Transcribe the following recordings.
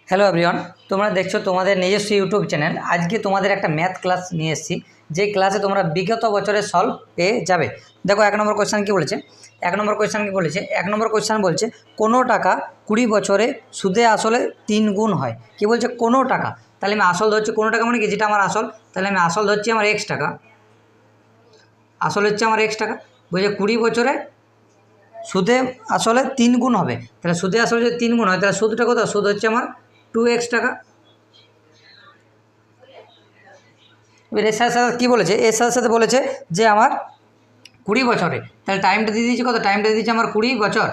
Hello everyone, তোমরা দেখছো তোমাদের নিজস্ব ইউটিউব চ্যানেল। আজকে তোমাদের একটা ম্যাথ ক্লাস নিয়ে এসেছি, যে ক্লাসে তোমরা বিগত বছরের সলভ পেয়ে যাবে। দেখো এক নম্বর কোয়েশ্চেন কী বলেছে। এক নম্বর কোয়েশ্চেন বলছে কোনো টাকা 20 বছরে সুদে আসলে 3 গুণ হয়। কি বলছে? কোনো টাকা। তাহলে আমি আসল ধরছি। কোনো টাকা মানে কি? যেটা আমার আসল, তাহলে আমি আসল ধরছি আমার x টাকা। আসল হচ্ছে আমার x টাকা। বলছে 20 বছরে সুদে আসলে 3 গুণ হবে। তাহলে সুদে আসলে যদি 3 গুণ হয়, তাহলে সুদটা কত? সুদ হচ্ছে আমার 2x টাকা। এবার এর সাথে সাথে কী বলেছে? এর সাথে সাথে বলেছে যে আমার 20 বছরে, তাহলে টাইমটা দিয়ে দিয়েছে কত? টাইমটা দিয়ে দিয়েছে আমার 20 বছর।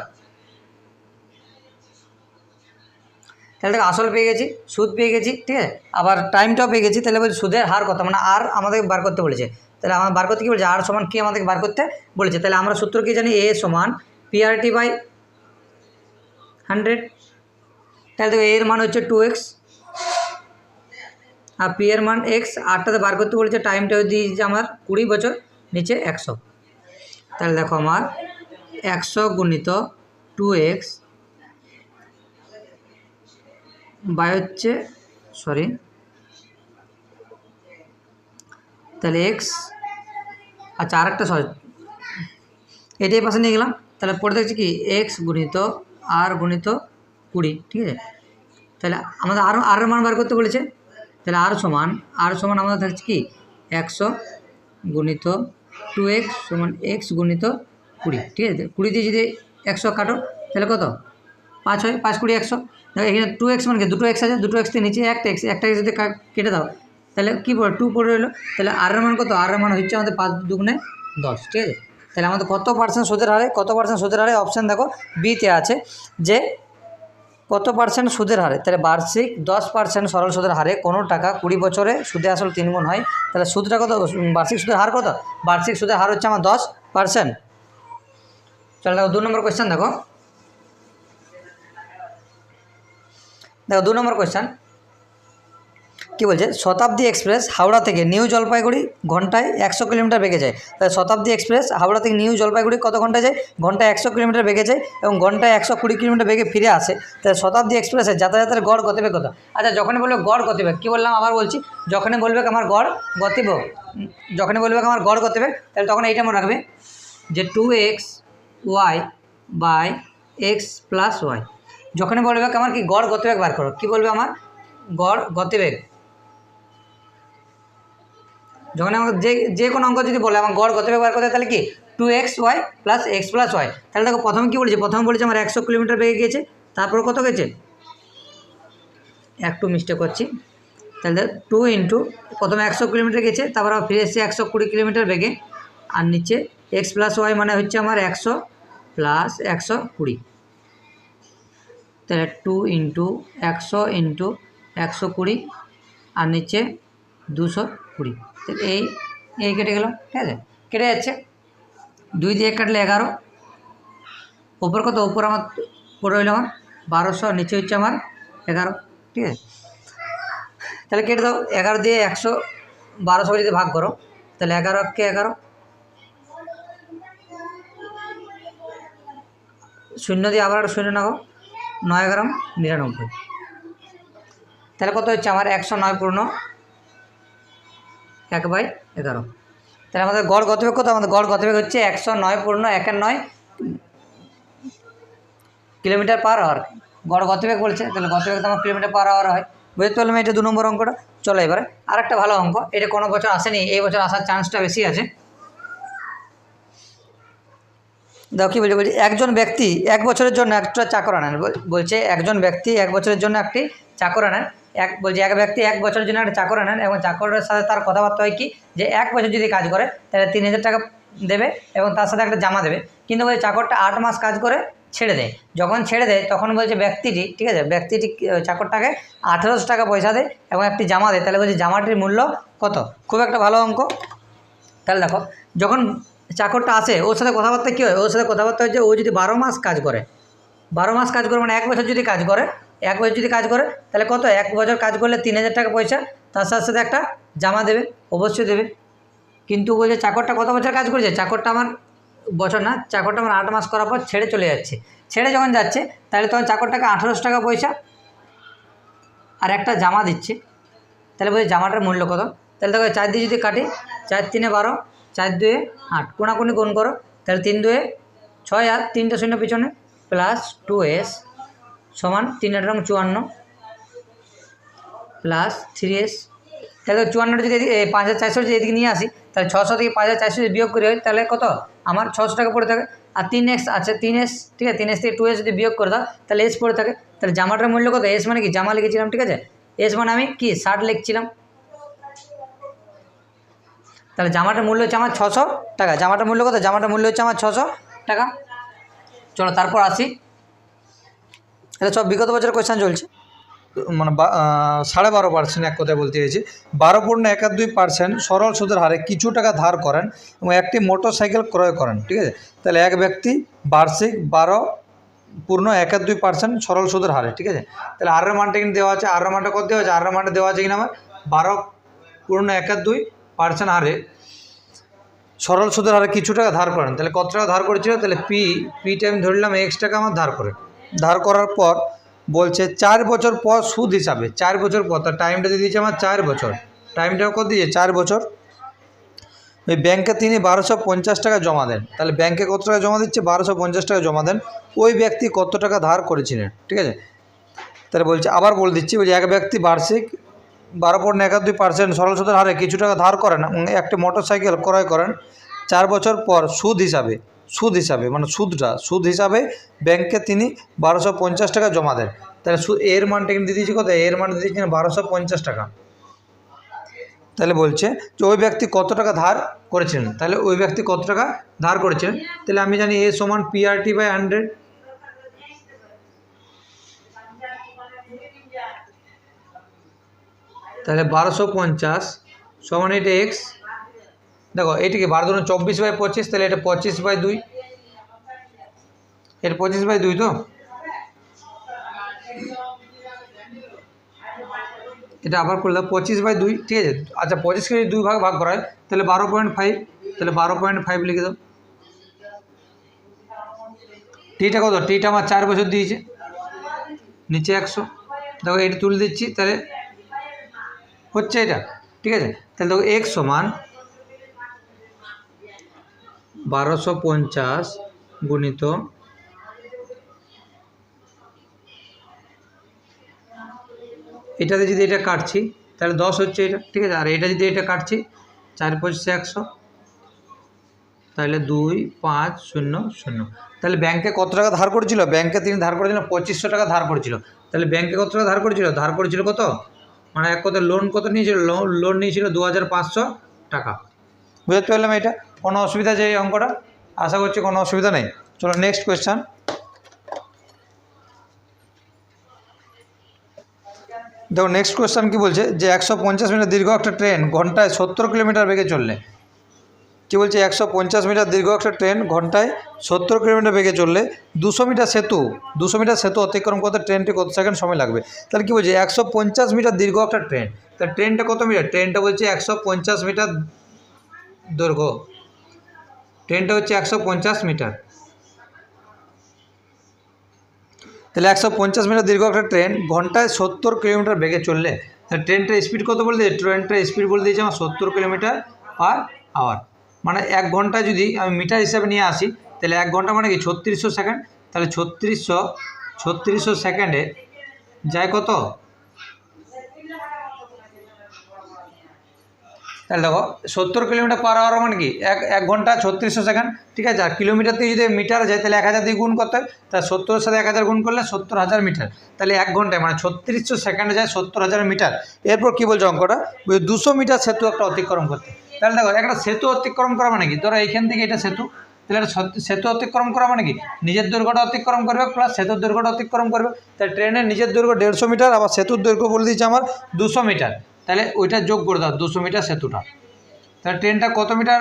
তাহলে দেখো আসল পেয়ে গেছি, সুদ পেয়ে গেছি, ঠিক আছে, আবার টাইমটাও পেয়ে গেছি। তাহলে বলছি সুদের হার কত, মানে আর আমাদের বার করতে বলেছে। তাহলে আমার বার করতে কী বলেছে? আর সমান কি আমাদেরকে বার করতে বলেছে। তাহলে আমরা সূত্র কি জানি? এ সমান PRT/100। তাহলে দেখো এর মান হচ্ছে 2x আর পি এর মান x। আরটাতে বার করতে বলেছে, টাইমটা দিয়েছে আমার 20 বছর, নিচে 100। তাহলে দেখো আমার 100 গুণিত 2x বাই হচ্ছে তাহলে এক্স। আচ্ছা আরেকটা সহজ, এটাই পাশে নিয়ে গেলাম। তাহলে পরে দেখছি কি এক্স গুণিত আর গুণিত 20, ঠিক আছে। তাহলে আমাদের আর মান বার করতে বলেছে। তাহলে আর সমান আমাদের থাকছে কি 100 গুণিত 2x সমান এক্স গুণিত 20, ঠিক আছে। 20 দিয়ে যদি 100 কাটো তাহলে কত? 5 হয়। 5 20 100। দেখো এখানে 2x মানে কি? দুটো এক্স আছে, দুটো এক্স নিচে একটা এক্স যদি কেটে দাও তাহলে কী পড়ে? 2 পড়ে রইলো। তাহলে আর এর মান কত? আর এর মান হচ্ছে আমাদের 5 দুগুণে 10, ঠিক আছে। তাহলে আমাদের কত পার্সেন্ট সুদের হারে অপশান দেখো বিতে আছে যে কত পার্সেন্ট সুদের হারে। তাহলে বার্ষিক 10% সরল সুদের হারে কোনো টাকা 20 বছরে সুদে আসল 3 গুণ হয়। তাহলে সুদটা কত? বার্ষিক সুদের হার কত? বার্ষিক সুদের হার হচ্ছে আমার 10%। চলো দেখো 2 নম্বর কোয়েশ্চেন। দেখো 2 নম্বর কোয়েশ্চেন কী বলছে? শতাব্দী এক্সপ্রেস হাওড়া থেকে নিউ জলপাইগুড়ি ঘন্টায় 100 কিলোমিটার বেগে যায়। তাহলে শতাব্দী এক্সপ্রেস হাওড়া থেকে নিউ জলপাইগুড়ি কত ঘন্টায় যায়? ঘন্টায় 100 কিলোমিটার বেগে যায় এবং ঘন্টায় 120 কিলোমিটার বেগে ফিরে আসে। তাহলে শতাব্দী এক্সপ্রেসের যাতায়াতের গড় গতিবেগ কত? আচ্ছা যখনই বলবে গড় গতিবেগ, কী বললাম আবার বলছি, যখনই বলবে আমার গড় গতিবেগ, তাহলে তখন এইটা মনে রাখবে যে 2xy by x plus Y. যখনই বলবে আমার কি গড় গতিবেগ বার করো, কী বলবে? আমার গড় গতিবেগ। যখন আমাকে যে কোনো অঙ্ক যদি বলে আমার গড় গতিবেগ বার করতে, তাহলে কি 2xy plus x plus Y. তাহলে দেখো প্রথমে কী বলেছে? প্রথমে বলেছে আমার 100 কিলোমিটার বেগে গিয়েছে, তারপর কত গেছে? একটু মিস্টেক করছি। তাহলে 2 ইন্টু প্রথমে 100 কিলোমিটার গেছে, তারপর আবার ফিরে এসেছে 120 কিলোমিটার বেগে, আর নিচে এক্স প্লাস ওয়াই মানে হচ্ছে আমার 100 প্লাস 120। তাহলে 2 ইন্টু 100 ইন্টু 120 আর নিচে 220। তাহলে এই কেটে গেল, ঠিক আছে, কেটে যাচ্ছে। 2 দিয়ে কাটলে 11। ওপর কত? ওপর আমার পড়ে হইলো আমার 1200, নিচে হচ্ছে আমার 11, ঠিক আছে। তাহলে কেটে দাও। 11 দিয়ে 100 1200 যদি ভাগ করো তাহলে 11 কে 11, 0 দিয়ে আবার 0 নাও, 9 11 99। তাহলে কত হচ্ছে আমার? 109 পূর্ণ 1/11। তাহলে আমাদের গড় গতিবেগ কত? আমাদের গড় গতিবেগ হচ্ছে 109 পূর্ণ 1/9 কিলোমিটার পার আওয়ার। গড় গতিবেগ বলছে, তাহলে গতিবেগ তো আমার কিলোমিটার পার আওয়ার হয়। বুঝতে পারলাম এটা 2 নম্বর অঙ্কটা। চলো এবারে আরেকটা ভালো অঙ্ক, এটা কোনো বছর আসেনি, এই বছর আসার চান্সটা বেশি আছে। দেখো কী বলছে? একজন ব্যক্তি 1 বছরের জন্য একটা চাকর আনেন। বলছে একজন ব্যক্তি 1 বছরের জন্য একটি চাকর আনেন। এক ব্যক্তি 1 বছরের জন্য একটা চাকর আনেন এবং চাকরের সাথে তার কথাবার্তা হয় কি যে 1 বছর যদি কাজ করে তাহলে 3000 টাকা দেবে এবং তার সাথে একটা জামা দেবে। কিন্তু বলছে চাকরটা 8 মাস কাজ করে ছেড়ে দেয়। যখন ছেড়ে দেয় তখন বলছে ব্যক্তিটি, ঠিক আছে, চাকরটাকে 1800 টাকা পয়সা দেয় এবং একটি জামা দেয়। তাহলে বলছে জামাটির মূল্য কত? খুব একটা ভালো অঙ্ক। তাহলে দেখো যখন চাকরটা আসে ওর সাথে কথাবার্তা কী হয়? ওর সাথে কথাবার্তা হচ্ছে ও যদি 12 মাস কাজ করে, 12 মাস কাজ করে মানে 1 বছর যদি কাজ করে, তাহলে কত? 1 বছর কাজ করলে 3000 টাকা পয়সা, তার সাথে সাথে একটা জামা দেবে, অবশ্যই দেবে। কিন্তু বলছে চাকরটা কত বছর কাজ করেছে? চাকরটা আমার বছর না, চাকরটা আমার 8 মাস করার পর ছেড়ে চলে যাচ্ছে। ছেড়ে যখন যাচ্ছে তাহলে তখন চাকরটাকে 1800 টাকা পয়সা আর একটা জামা দিচ্ছে, তাহলে বলছি জামাটার মূল্য কত। তাহলে দেখো 4 দিয়ে যদি কাটি, 4 3 12, 4 2 8, কোনাকুনি গুণ করো, তাহলে 3 2 6 আর 3টা শূন্য পিছনে প্লাস 2s সমান 3 8 54 প্লাস 3s। তাহলে 54টা যদি 5400 যদি এদিকে নিয়ে আসি, তাহলে 600 থেকে 5400 যদি বিয়োগ করি হয়, তাহলে কত আমার 600 টাকা পড়ে থাকে। আর 3x আছে, 3s, ঠিক আছে, 3s থেকে 2s যদি বিয়োগ করে দাও তাহলে s পড়ে থাকে। তাহলে জামাটার মূল্য কত, s মানে কি জামা লিখেছিলাম, ঠিক আছে, s মানে আমি কি 60 লিখছিলাম। তাহলে জামাটার মূল্য হচ্ছে আমার 600 টাকা। জামাটার মূল্য কত, জামাটার মূল্য হচ্ছে আমার 600 টাকা। চলো তারপর আসি, এটা সব বিগত বছরের কোয়েশ্চেন চলছে। মানে 12.5% এক কথায় বলতে চাইছি। 12.12% সরল সুদের হারে কিছু টাকা ধার করেন এবং একটি মোটর সাইকেল ক্রয় করেন, ঠিক আছে। তাহলে এক ব্যক্তি বার্ষিক 12.12% সরল সুদের হারে, ঠিক আছে। তাহলে আর এর মানটা কিন্তু দেওয়া আছে, আর এর মানটা কত দেওয়া আছে, আর এর মানটা দেওয়া আছে কিনা আমার 12.12% হারে সরল সুদের হারে কিছু টাকা ধার করেন। তাহলে কত টাকা ধার করেছিল, তাহলে পিটা আমি ধরলাম এক্স টাকা আমার ধার করার পর বলছে 4 বছর পর সুদ হিসাবে, 4 বছর পর, তার টাইমটা দিয়ে দিয়েছে আমার 4 বছর, টাইমটা কত দিয়েছে 4 বছর। ওই ব্যাংকে তিনি 1250 টাকা জমা দেন। তাহলে ব্যাংকে কত টাকা জমা দিচ্ছে, 1250 টাকা জমা দেন। ওই ব্যক্তি কত টাকা ধার করেছিলেন, ঠিক আছে। তাহলে বলছে, আবার বলে দিচ্ছি, বলছে এক ব্যক্তি বার্ষিক 12.12% সরল সুদের হারে কিছু টাকা ধার করেন এবং একটি মোটর সাইকেল ক্রয় করেন। 4 বছর পর সুদ হিসাবে মানে সুদ হিসাবে ব্যাংকে তিনি 1250 টাকা জমা দেন। তাহলে এর মানটা কিন্তু দিয়ে দিয়েছি কত, এর মানটা দিয়ে দিয়েছি 1250 টাকা। তাহলে বলছে যে ওই ব্যক্তি কত টাকা ধার করেছিলেন, তাহলে ওই ব্যক্তি কত টাকা ধার করেছিলেন। তাহলে আমি জানি এ সমান PRT/100। তাহলে 1250 সমান এটা এক্স, দেখো এটিকে 12×24/25, তাহলে এটা 25/2, এটা 25/2 তো, এটা আবার করলে 25/2, ঠিক আছে। আচ্ছা 25কে যদি 2 ভাগ করা হয় তাহলে 12.5, তাহলে 12.5 লিখে দাও। টিটা কত, টিটা আমার 4 বছর দিয়েছে, নিচে 100, দেখো এটা তুলে দিচ্ছি, তাহলে হচ্ছে এটা, ঠিক আছে। তাহলে দেখো x সমান 1250 গুণিত এটাতে যদি এটা কাটছি তাহলে 10 হচ্ছে এটা, ঠিক আছে। আর এটা যদি এটা কাটছি 4 × 25 100, তাহলে 2 5 0 0। তাহলে ব্যাংকে কত টাকা ধার করেছিল, ব্যাংকে তিনি ধার করেছিল 2500 টাকা ধার করেছিল। তাহলে ব্যাংকে কত টাকা ধার করেছিল কত, মানে এক কথা লোন কত নিয়েছিল, লোন নিয়েছিল 2500 টাকা। বুঝতে পারলাম এটা, কোনো অসুবিধা আছে এই অঙ্কটা, আশা করছি কোনো অসুবিধা নেই। চলো নেক্সট কোয়েশ্চেন। দেখো নেক্সট কোয়েশ্চেন কী বলছে, যে 150 মিটার দীর্ঘ একটা ট্রেন ঘন্টায় 70 কিলোমিটার বেগে চললে, কী বলছে 150 মিটার দীর্ঘ একটা ট্রেন ঘন্টায় 70 কিলোমিটার বেগে চললে 200 মিটার সেতু অতিক্রম করতে ট্রেনটি কত সেকেন্ড সময় লাগবে। তাহলে কী বলছে 150 মিটার দীর্ঘ একটা ট্রেন, তাহলে ট্রেনটা কত মিটার, ট্রেনটা বলছে 150 মিটার দৈর্ঘ্য, ট্রেনটা হচ্ছে 150 মিটার। তাহলে 150 মিটার দীর্ঘ একটা ট্রেন ঘন্টায় 70 কিলোমিটার বেগে চললে, তাহলে ট্রেনটার স্পিড কত বলে দিয়েছে, ট্রেনটার স্পিড বলে দিয়েছে আমার 70 কিলোমিটার/আওয়ার। মানে 1 ঘন্টায় যদি আমি মিটার হিসাবে নিয়ে আসি, তাহলে 1 ঘন্টা মানে কি 3600 সেকেন্ড। তাহলে 3600 সেকেন্ডে যায় কত, তাহলে দেখো 70 কিলোমিটার/আওয়ার মানে কি 1 ঘন্টা 3600 সেকেন্ড, ঠিক আছে। আর কিলোমিটার থেকে যদি মিটার যায় তাহলে 1000 দিয়ে গুণ করতে হয়, তাহলে 70-এর সাথে 1000 গুণ করলে 70,000 মিটার। তাহলে 1 ঘন্টায় মানে 3600 সেকেন্ডে যায় 70,000 মিটার। এরপর কী বলছে অঙ্কটা, 200 মিটার সেতু একটা অতিক্রম করতে। তাহলে দেখো একটা সেতু অতিক্রম করা মানে কি, ধরো এইখান থেকে এটা সেতু, তাহলে একটা সেতু অতিক্রম করা মানে কি নিজের দৈর্ঘ্যটা অতিক্রম করবে প্লাস সেতুর দৈর্ঘ্যটা অতিক্রম করবে। তাহলে ট্রেনের নিজের দৈর্ঘ্য 150 মিটার, আবার সেতুর দৈর্ঘ্য বলে দিয়েছে আমার 200 মিটার। তাহলে ওইটা যোগ করে দাও 200 মিটার সেতুটা, তাহলে ট্রেনটা কত মিটার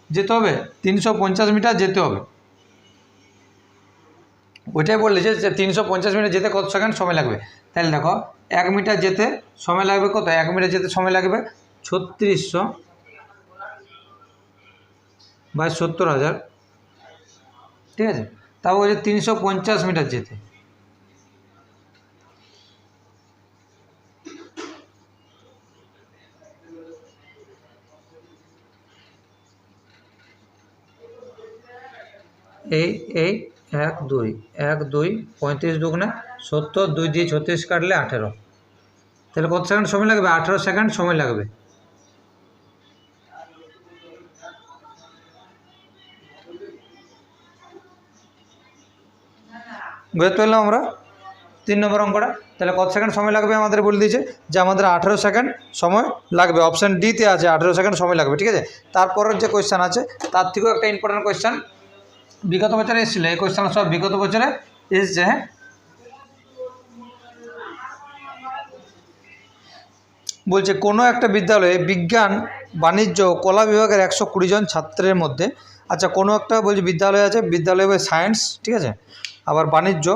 যেতে হবে, 350 মিটার যেতে হবে। ওইটাই বললেছে যে 350 মিটার যেতে কত সেকেন্ড সময় লাগবে। তাহলে দেখো 1 মিটার যেতে সময় লাগবে কত, 1 মিটার যেতে সময় লাগবে 3600/70,000, ঠিক আছে। তারপর বলছে 350 মিটার যেতে, এই 1 2 1 2 35 দুগুণে 70, 2 দিয়ে 36 কাটলে 18। তাহলে কত সেকেন্ড সময় লাগবে? 18 সেকেন্ড সময় লাগবে। বুঝতে পারলাম আমরা 3 নম্বর অঙ্কটা। তাহলে কত সেকেন্ড সময় লাগবে আমাদের বলে দিয়েছে যে আমাদের 18 সেকেন্ড সময় লাগবে। অপশান ডিতে আছে 18 সেকেন্ড সময় লাগবে, ঠিক আছে। তারপরের যে কোয়েশ্চান আছে তার থেকেও একটা ইম্পর্টেন্ট কোয়েশ্চান বিগত বছরে এসেছিলো। এই কোয়েশ্চান সব বিগত বছরে এসেছে। হ্যাঁ, বলছে কোনো একটা বিদ্যালয়ে বিজ্ঞান, বাণিজ্য, কলা বিভাগের 120 জন ছাত্রের মধ্যে, আচ্ছা কোনো একটা বলছে বিদ্যালয় আছে, বিদ্যালয়ে সায়েন্স, ঠিক আছে, আবার বাণিজ্য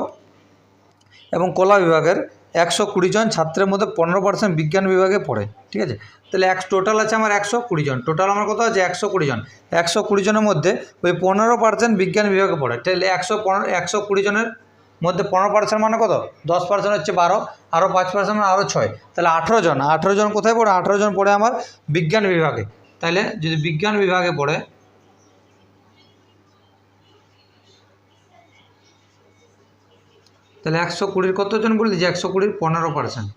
এবং কলা বিভাগের 120 জন ছাত্রের মধ্যে 15% বিজ্ঞান বিভাগে পড়ে, ঠিক আছে। তাহলে টোটাল আছে আমার 120 জন, টোটাল আমার কত আছে 120 জন। 120 জনের মধ্যে ওই 15% বিজ্ঞান বিভাগে পড়ে। তাহলে 120 জনের মধ্যে 15% মানে কত? 10% হচ্ছে 12, আরও 5% মানে আরও 6, তাহলে 18 জন। 18 জন কোথায় পড়ে? 18 জন পড়ে আমার বিজ্ঞান বিভাগে। তাহলে যদি বিজ্ঞান বিভাগে পড়ে, তাহলে 120 কতজন বলে দিয়েছে? 120 15%।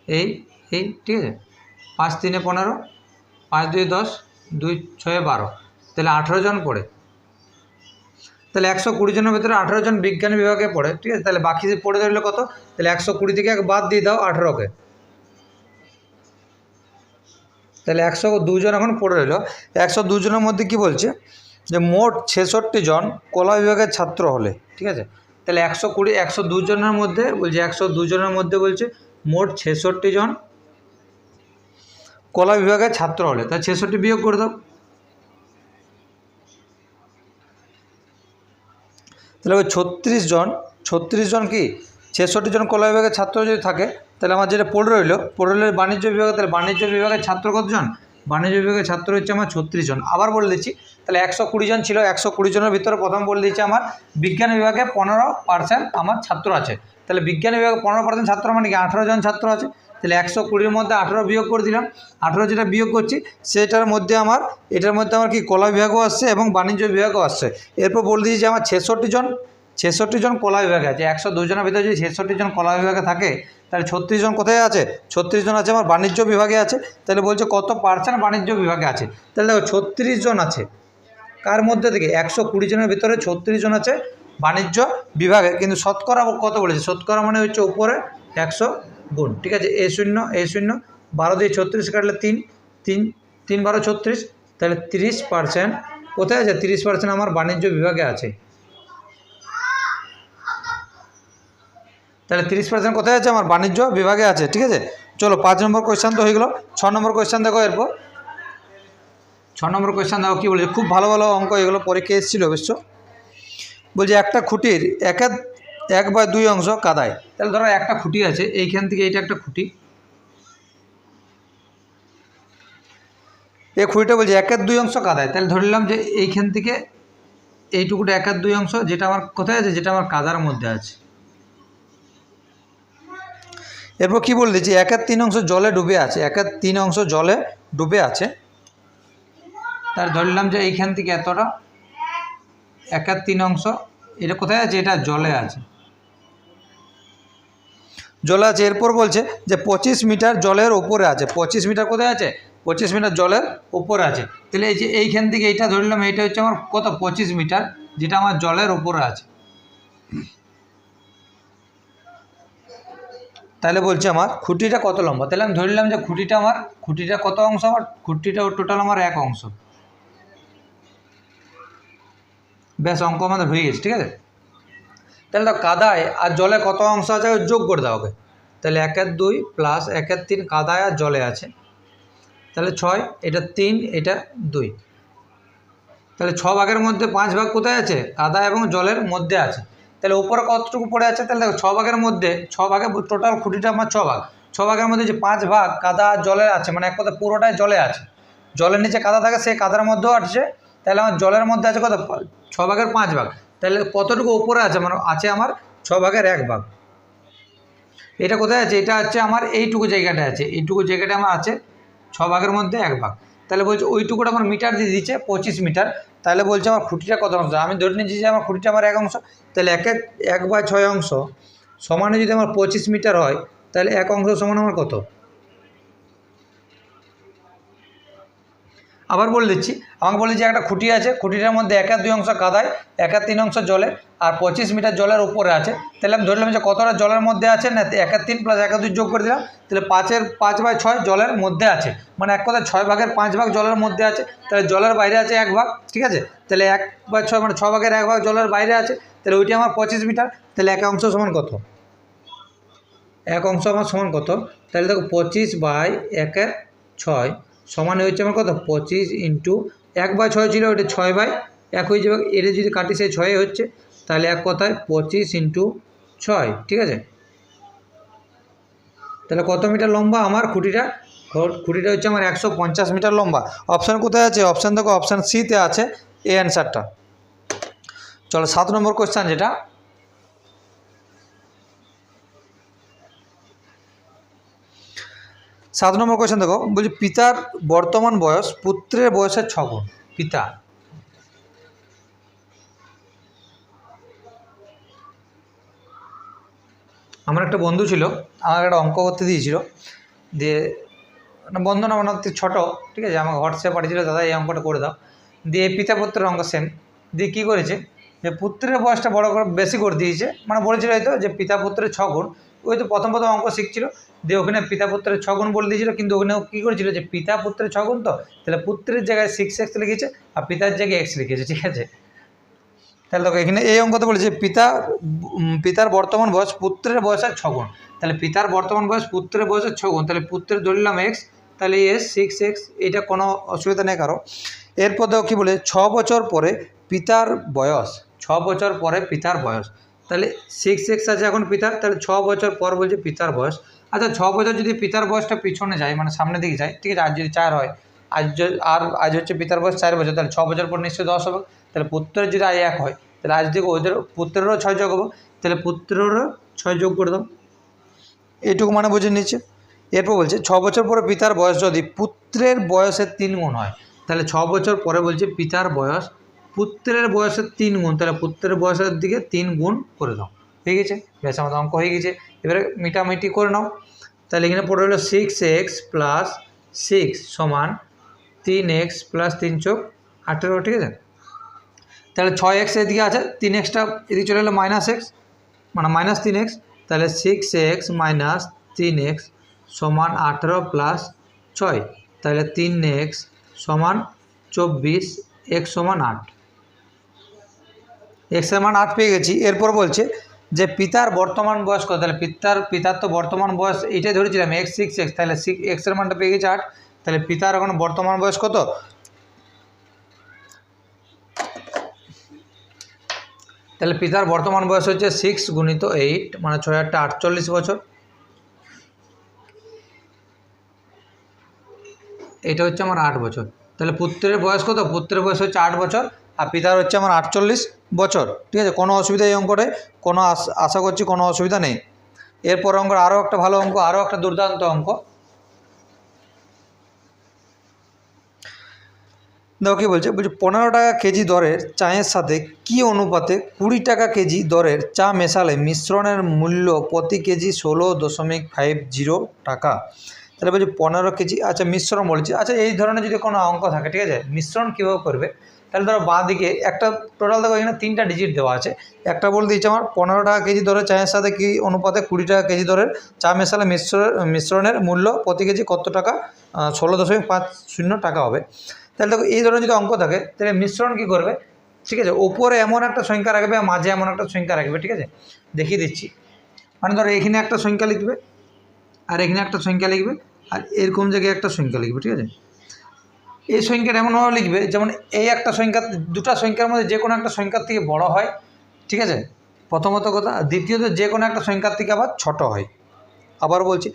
এই ঠিক আছে, 5 3 15, 5 2 10, 2 6 12, তাহলে 18 জন পড়ে। তাহলে 120 জনের ভিতরে 18 জন বিজ্ঞান বিভাগে পড়ে, ঠিক আছে। তাহলে বাকি পড়ে রইল কত? তাহলে 120 থেকে বাদ দিয়ে দাও 18কে, তাহলে 102 জন এখন পড়ে রইল। 102 জনের মধ্যে কি বলছে যে মোট 66 জন কলা বিভাগের ছাত্র হলে, ঠিক আছে। তাহলে 102 জনের মধ্যে বলছে 102 জনের মধ্যে বলছে মোট 66 জন কলা বিভাগের ছাত্র হলে, তাহলে 66 বিয়োগ করে দাও। তাহলে ওই 36 জন কি 66 জন কলা বিভাগের ছাত্র যদি থাকে, তাহলে আমার যেটা পড়ে রইল বাণিজ্য বিভাগে, তাহলে বাণিজ্য বিভাগের ছাত্র কতজন? বাণিজ্য বিভাগের ছাত্র হচ্ছে আমার 36 জন। আবার বলে দিচ্ছি, তাহলে 120 জন ছিল, 120 জনের ভিতরে প্রথম বলে দিচ্ছি আমার বিজ্ঞান বিভাগে 15% আমার ছাত্র আছে। তাহলে বিজ্ঞান বিভাগে 15% ছাত্র মানে কি 18 জন ছাত্র আছে। তাহলে 120-র মধ্যে 18 বিয়োগ করে দিলাম। 18 যেটা বিয়োগ করছি সেটার মধ্যে আমার এটার মধ্যে আমার কি কলা বিভাগও আসছে এবং বাণিজ্য বিভাগও আসছে। এরপর বলে দিয়েছি যে আমার 66 জন কলা বিভাগে আছে। 102 জনের ভিতরে যদি 66 জন কলা বিভাগে থাকে, তাহলে 36 জন কোথায় আছে? 36 জন আছে আমার বাণিজ্য বিভাগে আছে। তাহলে বলছে কত % বাণিজ্য বিভাগে আছে। তাহলে দেখো 36 জন আছে কার মধ্যে থেকে? 120 জনের ভিতরে 36 জন আছে বাণিজ্য বিভাগে, কিন্তু শতকরা কত বলেছে? শতকরা মানে হচ্ছে উপরে 100 গুণ, ঠিক আছে। A0 12 দিয়ে 36 কাটলে 3 12 36, তাহলে 30% কোথায় আছে? 30% আমার বাণিজ্য বিভাগে আছে। তাহলে 30% কোথায় আছে? আমার বাণিজ্য বিভাগে আছে, ঠিক আছে। চলো 5 নম্বর কোয়েশ্চান তো হয়ে গেলো। 6 নম্বর কোয়েশ্চান দেখো। এরপর 6 নম্বর কোয়েশ্চান দেখো কী বলছে, খুব ভালো ভালো অঙ্ক এগুলো পরীক্ষা এসেছিলো অবশ্য। বলছে একটা খুঁটির 1/2 অংশ কাদায়। তাহলে ধরো একটা খুঁটি আছে, এইখান থেকে এইটা একটা খুঁটি, এই খুঁটিটা বলছে 1/2 অংশ কাদায়। তাহলে ধরে নিলাম যে এইখান থেকে এইটুকুটা 1/2 অংশ, যেটা আমার কোথায় আছে? যেটা আমার কাদার মধ্যে আছে। এরপর কী বলে দিচ্ছি, 1/3 অংশ জলে ডুবে আছে, 1/3 অংশ জলে ডুবে আছে। তার ধরলাম যে এইখান থেকে এতটা 1/3 অংশ এটা কোথায় আছে? এটা জলে আছে, জলে আছে। এরপর বলছে যে 25 মিটার জলের ওপরে আছে। 25 মিটার কোথায় আছে? 25 মিটার জলের ওপরে আছে। তাহলে এই যে এইখান থেকে এইটা ধরলাম, এইটা হচ্ছে আমার কত? 25 মিটার, যেটা আমার জলের ওপরে আছে। তাহলে বলছে আমার খুঁটিটা কত লম্বা। তাহলে আমি ধরলাম যে খুঁটিটা কত অংশ? আমার খুঁটিটা টোটাল আমার 1 অংশ। ব্যাস, অঙ্ক আমাদের হয়ে গেছে, ঠিক আছে। তাহলে তো কাদায় আর জলে কত অংশ আছে যোগ করে দাও ওকে। তাহলে 1/2 প্লাস 1/3 কাদায় আর জলে আছে, তাহলে 6, এটা 3, এটা 2, তাহলে 6 ভাগের মধ্যে 5 ভাগ কোথায় আছে? কাদা এবং জলের মধ্যে আছে। তাহলে উপরে কতটুকু পড়ে আছে? তাহলে দেখো 6 ভাগের মধ্যে 6 ভাগে টোটাল খুঁটিটা আমার 6 ভাগ, 6 ভাগের মধ্যে যে 5 ভাগ কাদা জলের আছে, মানে এক কথা পুরোটাই জলে আছে। জলের নিচে কাদা থাকে, সেই কাদার মধ্যেও আছে। তাহলে আমার জলের মধ্যে আছে কত? 6 ভাগের 5 ভাগ। তাহলে কতটুকু উপরে আছে? মানে আছে আমার 6 ভাগের 1 ভাগ। এটা কোথায় আছে? এটা হচ্ছে আমার এইটুকু জায়গাটা আছে, এইটুকু জায়গাটা আমার আছে 6 ভাগের মধ্যে 1 ভাগ। তাহলে বলছে ওইটুকুটা আমার মিটার দিয়ে দিচ্ছে 25 মিটার। তাহলে বলছে আমার খুঁটিটা কত অংশ, আমি ধরে নিচ্ছি যে আমার খুঁটিটা আমার 1 অংশ, তাহলে 1/6 অংশ সমানে যদি আমার 25 মিটার হয়, তাহলে 1 অংশ সমান আমার কত। আবার বলে দিচ্ছি, আমাকে বলে যে একটা খুঁটি আছে, খুঁটিটার মধ্যে 1/2 অংশ কাদায়, 1/3 অংশ জলে, আর 25 মিটার জলের উপরে আছে। তাহলে আমি ধরলাম যে কতটা জলের মধ্যে আছে, না 1/3 + 1/2 যোগ করে দিলাম, তাহলে 5/6 জলের মধ্যে আছে, মানে এক কথায় 6 ভাগের 5 ভাগ জলের মধ্যে আছে। তাহলে জলের বাইরে আছে 1 ভাগ, ঠিক আছে। তাহলে 1/6 মানে 6 ভাগের 1 ভাগ জলের বাইরে আছে, তাহলে ওইটি আমার 25 মিটার। তাহলে 1 অংশ সমান কত, 1 অংশ আমার সমান কত, তাহলে দেখো 25/1/6 সমান হচ্ছে আমার কত, 25 ইন্টু 1/6 ছিল, ওইটা 6/1 হয়ে যাবে। এটা যদি কাটি সেই 6 হচ্ছে, তাহলে এক কথায় 25 ইন্টু 6, ঠিক আছে। তাহলে কত মিটার লম্বা আমার খুঁটিটা, খুঁটিটা হচ্ছে আমার 150 মিটার লম্বা। অপশান কোথায় আছে, অপশান দেখো অপশান সিতে আছে এই অ্যান্সারটা। চলো 7 নম্বর কোয়েশ্চেন, যেটা 7 নম্বর কোয়েশ্চেন দেখো, বলছি পিতার বর্তমান বয়স পুত্রের বয়সের 6 গুণ। পিতা, আমার একটা বন্ধু ছিল, আমাকে একটা অঙ্ক করতে দিয়েছিল, দিয়ে বন্ধু না মানে ছোটো, ঠিক আছে, আমাকে হোয়াটসঅ্যাপে পাঠিয়েছিল, দাদা এই অঙ্কটা করে দাও। দিয়ে পিতা পুত্রের অঙ্ক সেম, দিয়ে কী করেছে, যে পুত্রের বয়সটা বড় করে বেশি করে দিয়েছে, মানে বলেছিল হয়তো যে পিতা পুত্রের 6 গুণ। ওই তো প্রথম অঙ্ক শিখছিল, দিয়ে ওখানে পিতা পুত্রের 6 গুণ বলে দিয়েছিল, কিন্তু ওখানে কী করেছিল যে পিতা পুত্রের 6 গুণ, তো তাহলে পুত্রের জায়গায় 6x লিখেছে আর পিতার জায়গায় x লিখেছে, ঠিক আছে। তাহলে দেখো এখানে এই অঙ্কতে বলেছে পিতার বর্তমান বয়স পুত্রের বয়সের 6 গুণ। তাহলে পিতার বর্তমান বয়স পুত্রের বয়সের 6 গুণ, তাহলে পুত্রের ধরলাম x, তাহলে এস 6x, এটা কোনো অসুবিধা নেই কারো। এরপর দেখো কী বলে, 6 বছর পরে পিতার বয়স, 6 বছর পরে পিতার বয়স, তাহলে 6x আছে এখন পিতার, তাহলে 6 বছর পর বলছে পিতার বয়স। আচ্ছা 6 বছর যদি পিতার বয়সটা পিছনে যায়, মানে সামনের দিকে যায়, ঠিক আছে, আজ যদি 4 হয়, আজ হচ্ছে পিতার বয়স 4 বছর, তাহলে 6 বছর পর নিশ্চয়ই 10 হবে। তাহলে পুত্রের যদি 1 হয়, তাহলে আজ থেকে ওদের পুত্রেরও 6 যোগ হবো, তাহলে পুত্রেরও 6 যোগ করে দাও, এইটুকু মানে বুঝে নিচ্ছে। এরপর বলছে 6 বছর পরে পিতার বয়স যদি পুত্রের বয়সের 3 গুণ হয়, তাহলে 6 বছর পরে বলছে পিতার বয়স পুত্রের বয়সের 3 গুণ, তাহলে পুত্রের বয়সের দিকে 3 গুণ করে দাও, হয়ে গেছে। বেশ, আমাদের অঙ্ক হয়ে গেছে। এবারে মিটামিটি করে নাও, তাহলে এখানে পড়ে হলো 6x + 6 সমান 3x + 3 = 18, ঠিক আছে। তাহলে 6x এদিকে আছে, 3xটা এদিকে চলে এলো -x, মানে -3x, তাহলে 6x - 3x সমান 18 + 6, তাহলে 3x সমান 24, x সমান 8, x এর মান 8 পেয়ে গেছি। এরপর বলছে যে পিতার বর্তমান বয়স কত, তাহলে পিতার তো বর্তমান বয়স এইটাই ধরেছিলাম x 6x, তাহলে x এর মানটা পেয়ে গেছি 8, তাহলে পিতার এখন বর্তমান বয়স কত, তাহলে পিতার বর্তমান বয়স হচ্ছে 6 × 8, মানে 6 × 8 = 48 বছর। এটা হচ্ছে আমার 8 বছর। তাহলে পুত্রের বয়স কত, পুত্রের বয়স হচ্ছে 8 বছর, আর পিতার হচ্ছে আমার 48 বছর, ঠিক আছে। কোনো অসুবিধা এই অঙ্কটায়, কোনো আশা করছি কোনো অসুবিধা নেই। এরপর অঙ্ক আরও একটা ভালো অঙ্ক, আরও একটা দুর্দান্ত অঙ্ক। দেখো কী বলছে, 15 টাকা কেজি দরের চায়ের সাথে কী অনুপাতে 20 টাকা কেজি দরের চা মেশালে মিশ্রণের মূল্য প্রতি কেজি 16.50 টাকা। তাহলে বলছি 15 কেজি, আচ্ছা মিশ্রণ বলছি। আচ্ছা এই ধরনের যদি কোনো অঙ্ক থাকে, ঠিক আছে, মিশ্রণ কীভাবে করবে, তাহলে ধরো বাঁ দিকে একটা টোটাল দেখো এখানে 3টা ডিজিট দেওয়া আছে। একটা বলে দিয়েছে আমার 15 টাকা কেজি দরের চায়ের সাথে কী অনুপাতে 20 টাকা কেজি দরের চা মেশালে মিশ্রণের মূল্য প্রতি কেজি কত টাকা, 16.50 টাকা হবে। তাহলে দেখো এই ধরনের যদি অঙ্ক থাকে, তাহলে মিশ্রণ কী করবে, ঠিক আছে, ওপরে এমন একটা সংখ্যা রাখবে আর মাঝে এমন একটা সংখ্যা রাখবে, ঠিক আছে, দেখিয়ে দিচ্ছি। মানে ধরো এখানে একটা সংখ্যা লিখবে আর এখানে একটা সংখ্যা লিখবে আর এরকম জায়গায় একটা সংখ্যা লিখবে, ঠিক আছে। এই সংখ্যাটা এমনভাবে লিখবে যেমন এই একটা সংখ্যা, দুটা সংখ্যার মধ্যে যে কোনো একটা সংখ্যার থেকে বড় হয়, ঠিক আছে, প্রথমত কথা। দ্বিতীয়ত যে কোনো একটা সংখ্যার থেকে আবার ছোট হয়। আবার বলছি,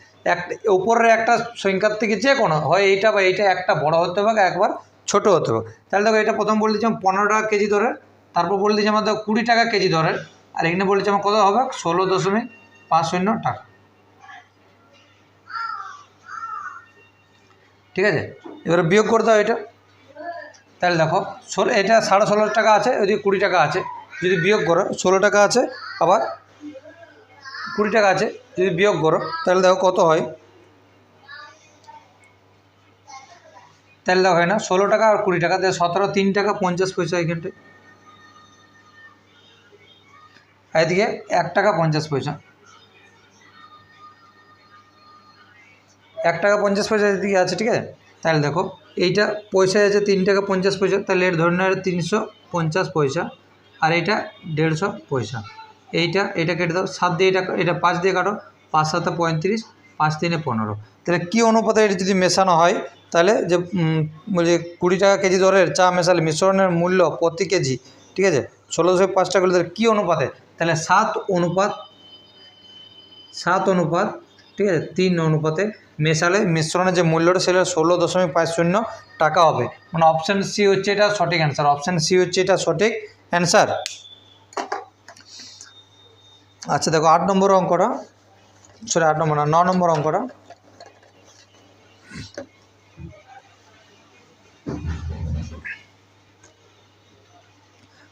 উপরের একটা সংখ্যার থেকে যে কোনো হয় এইটা বা এইটা একটা বড় হতে হবে, একবার ছোট হতে হবে। তাহলে দেখো এটা প্রথম বলে দিচ্ছি 15 টাকা কেজি দরের, তারপর বলে দিচ্ছি আমাদের 20 টাকা কেজি দরের, আর এখানে বলেছি আমার কত হবে 16.50 টাকা, ঠিক আছে, এবারে বিয়োগ করতে হয় এটা। তাহলে দেখো এটা 16.5 টাকা আছে, ওইদিকে 20 টাকা আছে, যদি বিয়োগ করো 16 টাকা আছে আবার 20 টাকা আছে, যদি বিয়োগ করো তাহলে দেখো কত হয়। তাহলে দেখো হয় না 16 টাকা আর 20 টাকা, তাহলে 17 3 টাকা 50 পয়সা এইখানটায়, এদিকে 1 টাকা 50 পয়সা, 1 টাকা 50 পয়সা এদিকে আছে। ঠিক আছে, তাহলে দেখো এইটা পয়সায় আছে 3 টাকা 50 পয়সা, তাহলে এর ধরে নেওয়া 350 পয়সা, আর এইটা 150 পয়সা। এটা কেটে দাও, 7 দিয়ে এটা 5 দিয়ে কাটো, 5 7 35, 5 3 15। তাহলে কী অনুপাতে এটা যদি মেশানো হয়, তাহলে যে 20 টাকা কেজি দরের চা মেশালে মিশ্রণের মূল্য প্রতি কেজি, ঠিক আছে, 1605 টাকা, তাহলে কী অনুপাতে, তাহলে 7 অনুপাত, ঠিক আছে, 3 অনুপাতে মেশালে মিশ্রণের যে মূল্যটা সেটা 16.50 টাকা হবে। মানে অপশান সি হচ্ছে এটা সঠিক অ্যান্সার, অপশান সি হচ্ছে এটা সঠিক অ্যান্সার। আচ্ছা দেখো 8 নম্বর অঙ্কটা, 8 নম্বর না 9 নম্বর অঙ্কটা।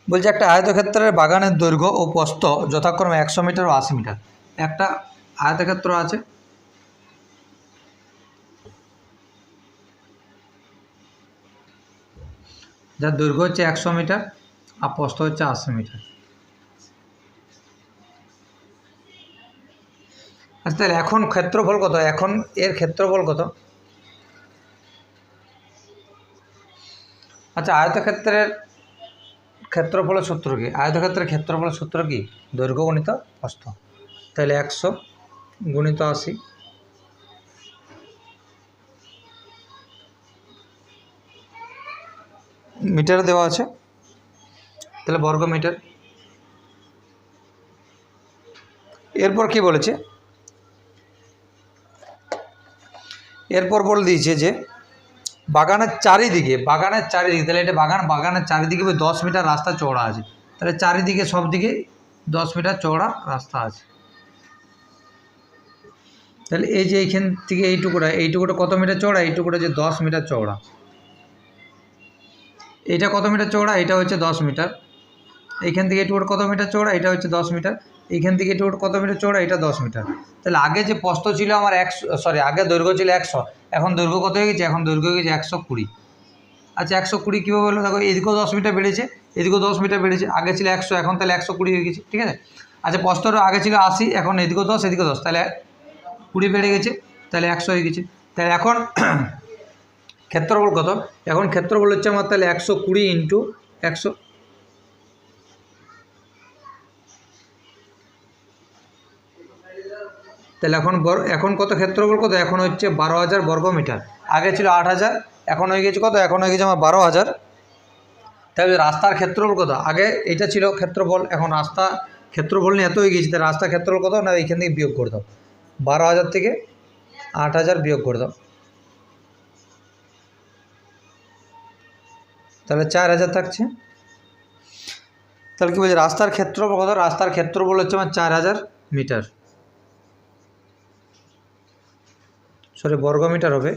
বলছে একটা আয়তক্ষেত্রের বাগানের দৈর্ঘ্য ও প্রস্থ যথাক্রমে 100 মিটার ও 80 মিটার। একটা আয়তক্ষেত্র আছে, যার দৈর্ঘ্য হচ্ছে 100 মিটার আর প্রস্থ হচ্ছে 80 মিটার। আচ্ছা তাহলে এখন ক্ষেত্রফল কত, এখন এর ক্ষেত্রফল কত? আচ্ছা আয়তক্ষেত্রের ক্ষেত্রফলের সূত্র কি? আয়তক্ষেত্রের ক্ষেত্রফলের সূত্র কি? দৈর্ঘ্য গুণিত প্রস্থ। তাহলে 100 গুণিত 80, মিটার দেওয়া আছে, তাহলে বর্গ মিটার। এরপর কি বলেছে, এরপর বলে দিয়েছে যে বাগানের চারিদিকে, তাহলে এটা বাগানের চারিদিকে 10 মিটার রাস্তা চওড়া আছে, তাহলে চারিদিকে সব দিকে 10 মিটার চওড়া রাস্তা আছে। তাহলে এই যে এইখান থেকে এইটুকুটা কত মিটার চওড়া, এইটুকুটা যে 10 মিটার চওড়া, এটা কত মিটার চওড়া, এটা হচ্ছে 10 মিটার। এইখান থেকে এইটুকুটা কত মিটার চওড়া, এটা হচ্ছে 10 মিটার। এইখান থেকে এইটুকুটা কত মিটার চওড়া, এটা 10 মিটার। তাহলে আগে যে প্রস্থ ছিল আমার 100, আগে দৈর্ঘ্য ছিল 100, এখন দৈর্ঘ্য কত হয়ে গেছে, এখন দৈর্ঘ্য হয়ে গেছে 120। আচ্ছা 120 কীভাবে হলো, দেখো এদিকেও 10 মিটার বেড়েছে, এদিকেও 10 মিটার বেড়েছে, আগে ছিল 100, এখন তাহলে 120 হয়ে গেছে। ঠিক আছে, আচ্ছা প্রস্থটা আগে ছিল 80, এখন এদিকেও 10 এদিকেও 10, তাহলে 20 বেড়ে গেছে, তাহলে 100 হয়ে গেছে। তাহলে এখন ক্ষেত্রফল কত, এখন ক্ষেত্রফল হচ্ছে আমার তাহলে 120 ইন্টু 100, তাহলে এখন কত ক্ষেত্রফল কত, এখন হচ্ছে 12,000 বর্গ মিটার। আগে ছিল 8,000, এখন হয়ে গেছে কত, এখন হয়ে গেছে আমার 12,000। তাহলে রাস্তার ক্ষেত্রফল কত, আগে এটা ছিল ক্ষেত্রফল, এখন রাস্তা ক্ষেত্রফল নিয়ে এত হয়ে গেছে, তাহলে রাস্তার ক্ষেত্রফল কত না, এইখান থেকে বিয়োগ করে দাও, 12,000 থেকে 8,000 বিয়োগ করে দাও, তাহলে 4,000 থাকছে। তাহলে কি বলছে রাস্তার ক্ষেত্রফল কত, রাস্তার ক্ষেত্রফল হচ্ছে আমার 4,000 মিটার, বর্গ মিটার হবে।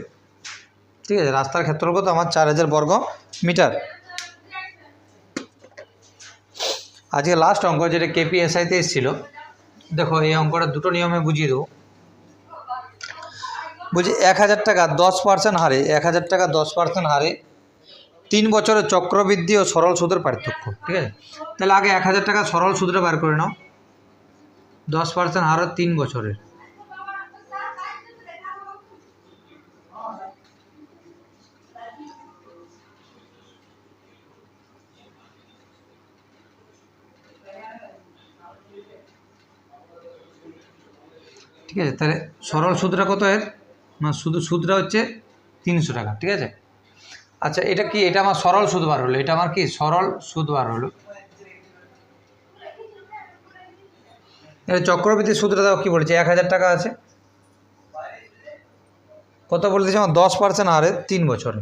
ঠিক আছে, রাস্তার ক্ষেত্রফল কত আমার 4,000 বর্গ মিটার। আজকে লাস্ট অঙ্ক যেটা কেপিএসআইতে এসেছিল, দেখো এই অঙ্কটা দুটো নিয়মে বুঝিয়ে দেবো। বলছি 1,000 টাকা 10% হারে, 1,000 টাকা 10% হারে 3 বছরের চক্রবৃদ্ধি ও সরল সুদের পার্থক্য। ঠিক আছে, তাহলে আগে 1,000 টাকা সরল সুদটা বার করে নাও, 10% হারে 3 বছরের। ঠিক আছে, তাহলে সরল সুদটা কত এর, না শুধু সুদটা হচ্ছে 300 টাকা। ঠিক আছে, আচ্ছা এটা কি, এটা আমার সরল সুদ বার হলো, এটা আমার কি সরল সুদ বার হলো। এটা চক্রবৃদ্ধি সুদটা দাও কী বলেছে, 1,000 টাকা আছে, কত বলতেছে আমার 10% হারে 3 বছরে,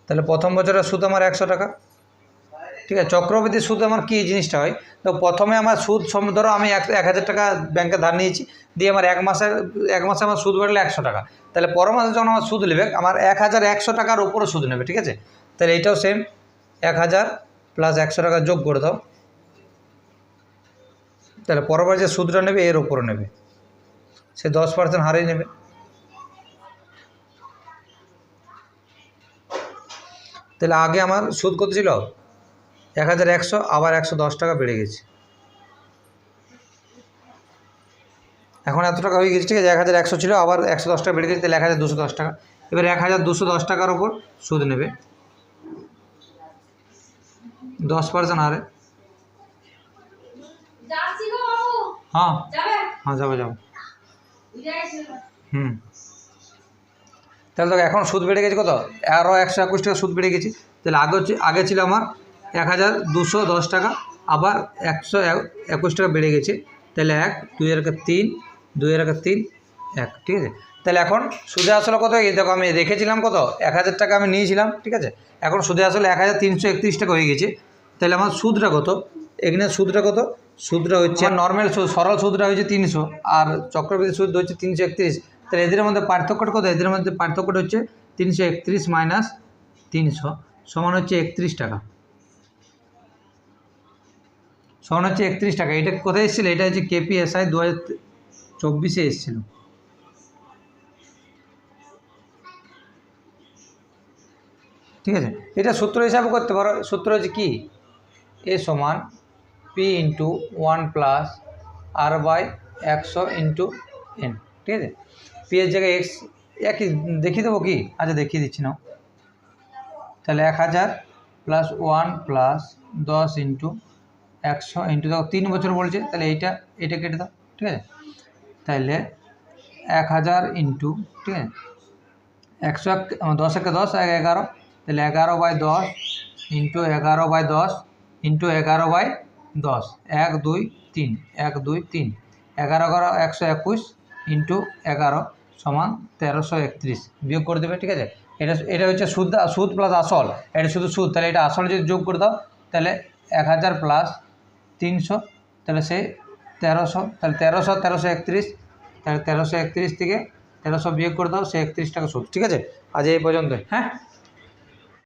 তাহলে প্রথম বছরের সুদ আমার 100 টাকা, ঠিক আছে, চক্রবৃদ্ধি সুদ আমার কী জিনিসটা হয়, তো প্রথমে আমার সুদ ধরো আমি 1,000 টাকা ব্যাংকে ধার নিয়েছি, দিয়ে আমার এক মাসে আমার সুদ বাড়লে 100 টাকা, তাহলে পরের মাসে যখন আমার সুদ নেবে আমার 1,100 টাকার উপরে সুদ নেবে। ঠিক আছে, তাহলে এইটাও সেম 1,000 প্লাস 100 টাকা যোগ করে দাও, তাহলে পরবার যে সুদটা নেবে এর ওপরে নেবে, সে 10% হারেই নেবে। তাহলে আগে আমার সুদ কত ছিল 1,100, আবার 110 টাকা বেড়ে গেছে, এখন এত টাকা হয়ে গেছে। ঠিক আছে, 1,100 ছিল, আবার 110 টাকা বেড়ে গেছে, তাহলে 1,210 টাকা। এবার 1,210 টাকার ওপর সুদ নেবে 10% হারে। হ্যাঁ হ্যাঁ, যাবো। তাহলে দেখো এখন সুদ বেড়ে গেছে কত, আরও 121 টাকা সুদ বেড়ে গেছে। তাহলে আগে ছিল আমার 1,210 টাকা, আবার 121 টাকা বেড়ে গেছে, তাহলে 1 2 এর 3 2 এর 3 1। ঠিক আছে, তাহলে এখন সুদে আসলে কত হয়ে গেছে, দেখো আমি রেখেছিলাম কত 1,000 টাকা আমি নিয়েছিলাম। ঠিক আছে, এখন সুদে আসলে 1,331 টাকা হয়ে গেছে। তাহলে আমার সুদটা কত, এখানে সুদটা কত, সুদটা হচ্ছে নর্মাল সুদ, সরল সুদটা হচ্ছে 300, আর চক্রবৃদ্ধি সুদ হচ্ছে 331। তাহলে এদের মধ্যে পার্থক্যটা কত, এদের মধ্যে পার্থক্যটা হচ্ছে 331 মাইনাস 300 সমান হচ্ছে 31 টাকা, সমান হচ্ছে 31 টাকা। এটা কোথায় এসেছিল, এটা হচ্ছে KPSI 2024 এসেছিল। ঠিক আছে, এটা সূত্র হিসাবে করতে পারো। সূত্র হচ্ছে কি, এ সমান P into 1 plus R/100 into N। ঠিক আছে, P এর জায়গায় X একই দেখিয়ে দেবো কি, আচ্ছা দেখিয়ে দিচ্ছি না। তাহলে 1,000 প্লাস 1 প্লাস 10 ইন্টু 100 ইন্টু, দেখো 3 বছর বলছে, তাহলে এটা কেটে দাও। ঠিক আছে, তাহলে 1,000 ইন্টু, ঠিক আছে 100 10 একে 10 11, তাহলে 11/10 ইন্টু 11/10 ইন্টু 11/10 1 2 3 1 2 3 11 11 121 ইন্টু 11 সমান 1331, বিয়োগ করে দেবে। ঠিক আছে, এটা হচ্ছে সুদ প্লাস আসল, এটা শুধু সুদ, তাহলে এটা আসল যদি যোগ করে দাও তাহলে 1,000 প্লাস 300, তাহলে সে 1300, তাহলে 1331, তাহলে 1331 থেকে 1300 বিয়োগ করে দাও, সে 31 টাকা সুদ। ঠিক আছে, আজ এই পর্যন্ত। হ্যাঁ।